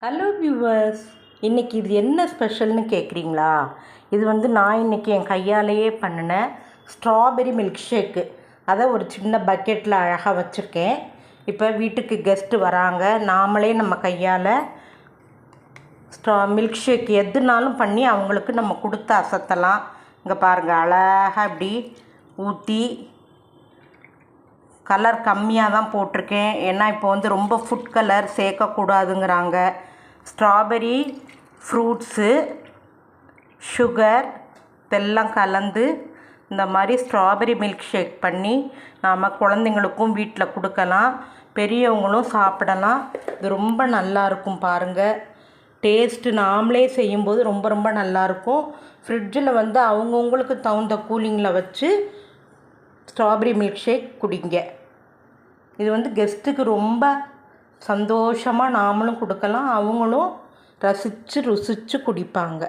Hello viewers, இன்றைக்கி இது என்ன ஸ்பெஷல்னு கேட்குறீங்களா? இது நான் இன்றைக்கி என் கையாலேயே பண்ணினேன் ஸ்ட்ராபெரி மில்க் ஷேக்கு. அதை ஒரு சின்ன பக்கெட்டில் அழகாக வச்சுருக்கேன். இப்போ வீட்டுக்கு கெஸ்ட்டு வராங்க, நாமளே நம்ம கையால் மில்க் ஷேக் எதுனாலும் பண்ணி அவங்களுக்கு நம்ம கொடுத்து அசத்தலாம். இங்கே பாருங்கள், அழகாக இப்படி ஊற்றி கலர் கம்மியாக தான் போட்டிருக்கேன். ஏன்னா இப்போ ரொம்ப ஃபுட் கலர் சேர்க்கக்கூடாதுங்கிறாங்க. ஸ்ட்ராபெரி ஃப்ரூட்ஸு, சுகர் இதெல்லாம் கலந்து இந்த மாதிரி ஸ்ட்ராபெரி மில்க் ஷேக் பண்ணி நாம் குழந்தைங்களுக்கும் வீட்டில் கொடுக்கலாம், பெரியவங்களும் சாப்பிடலாம். இது ரொம்ப நல்லாயிருக்கும் பாருங்கள். டேஸ்ட்டு நாமளே செய்யும்போது ரொம்ப ரொம்ப நல்லாயிருக்கும். ஃப்ரிட்ஜில் அவங்கவுங்களுக்கு தகுந்த கூலிங்கில் வச்சு ஸ்ட்ராபெரி மில்க் ஷேக் குடிங்க. இது கெஸ்ட்டுக்கு ரொம்ப சந்தோஷமாக நாமளும் கொடுக்கலாம், அவங்களும் ரசித்து ருசித்து குடிப்பாங்க.